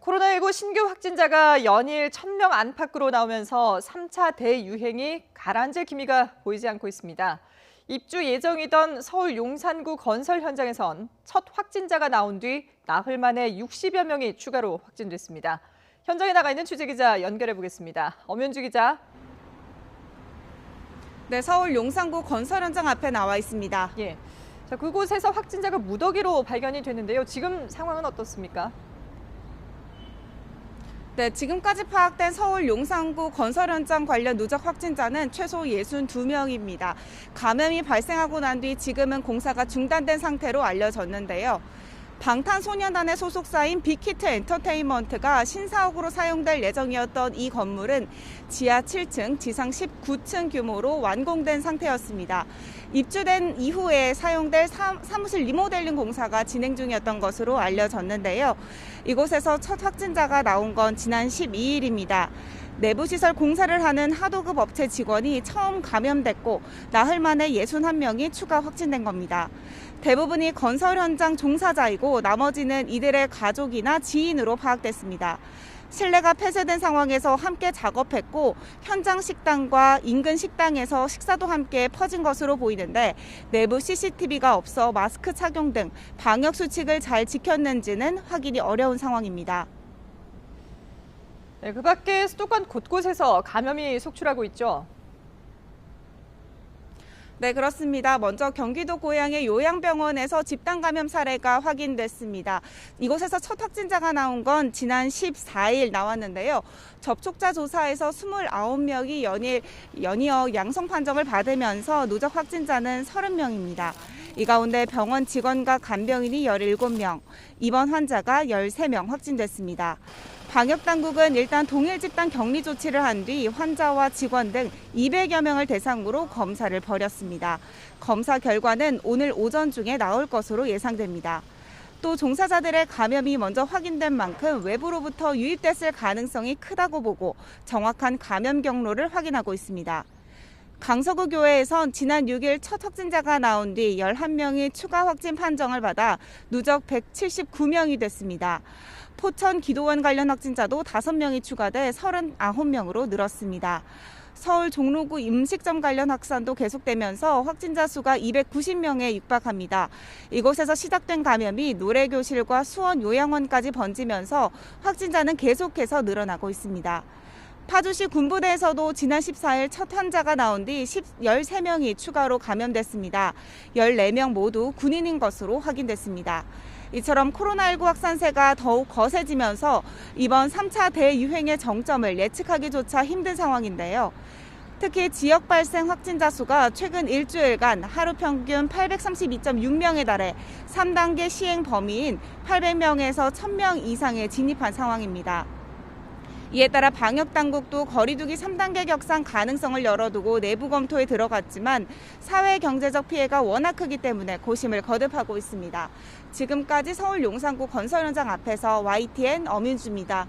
코로나19 신규 확진자가 연일 1,000명 안팎으로 나오면서 3차 대유행이 가라앉을 기미가 보이지 않고 있습니다. 입주 예정이던 서울 용산구 건설 현장에선 첫 확진자가 나온 뒤 나흘 만에 60여 명이 추가로 확진됐습니다. 현장에 나가 있는 취재기자 연결해 보겠습니다. 엄윤주 기자. 네, 서울 용산구 건설 현장 앞에 나와 있습니다. 예. 자, 그곳에서 확진자가 무더기로 발견이 됐는데요. 지금 상황은 어떻습니까? 네, 지금까지 파악된 서울 용산구 건설 현장 관련 누적 확진자는 최소 62명입니다. 감염이 발생하고 난 뒤 지금은 공사가 중단된 상태로 알려졌는데요. 방탄소년단의 소속사인 빅히트 엔터테인먼트가 신사옥으로 사용될 예정이었던 이 건물은 지하 7층, 지상 19층 규모로 완공된 상태였습니다. 입주된 이후에 사용될 사무실 리모델링 공사가 진행 중이었던 것으로 알려졌는데요. 이곳에서 첫 확진자가 나온 건 지난 12일입니다. 내부시설 공사를 하는 하도급 업체 직원이 처음 감염됐고 나흘 만에 61명이 추가 확진된 겁니다. 대부분이 건설 현장 종사자이고 나머지는 이들의 가족이나 지인으로 파악됐습니다. 실내가 폐쇄된 상황에서 함께 작업했고 현장 식당과 인근 식당에서 식사도 함께 퍼진 것으로 보이는데 내부 CCTV가 없어 마스크 착용 등 방역 수칙을 잘 지켰는지는 확인이 어려운 상황입니다. 네, 그 밖에 수도권 곳곳에서 감염이 속출하고 있죠. 네, 그렇습니다. 먼저 경기도 고양의 요양병원에서 집단 감염 사례가 확인됐습니다. 이곳에서 첫 확진자가 나온 건 지난 14일 나왔는데요. 접촉자 조사에서 29명이 연이어 양성 판정을 받으면서 누적 확진자는 30명입니다. 이 가운데 병원 직원과 간병인이 17명, 입원 환자가 13명 확진됐습니다. 방역당국은 일단 동일 집단 격리 조치를 한 뒤 환자와 직원 등 200여 명을 대상으로 검사를 벌였습니다. 검사 결과는 오늘 오전 중에 나올 것으로 예상됩니다. 또 종사자들의 감염이 먼저 확인된 만큼 외부로부터 유입됐을 가능성이 크다고 보고 정확한 감염 경로를 확인하고 있습니다. 강서구 교회에선 지난 6일 첫 확진자가 나온 뒤 11명이 추가 확진 판정을 받아 누적 179명이 됐습니다. 포천 기도원 관련 확진자도 5명이 추가돼 39명으로 늘었습니다. 서울 종로구 음식점 관련 확산도 계속되면서 확진자 수가 290명에 육박합니다. 이곳에서 시작된 감염이 노래교실과 수원 요양원까지 번지면서 확진자는 계속해서 늘어나고 있습니다. 파주시 군부대에서도 지난 14일 첫 환자가 나온 뒤 13명이 추가로 감염됐습니다. 14명 모두 군인인 것으로 확인됐습니다. 이처럼 코로나19 확산세가 더욱 거세지면서 이번 3차 대유행의 정점을 예측하기조차 힘든 상황인데요. 특히 지역 발생 확진자 수가 최근 일주일간 하루 평균 832.6명에 달해 3단계 시행 범위인 800명에서 1000명 이상에 진입한 상황입니다. 이에 따라 방역당국도 거리두기 3단계 격상 가능성을 열어두고 내부 검토에 들어갔지만 사회 경제적 피해가 워낙 크기 때문에 고심을 거듭하고 있습니다. 지금까지 서울 용산구 건설 현장 앞에서 YTN 엄윤주입니다.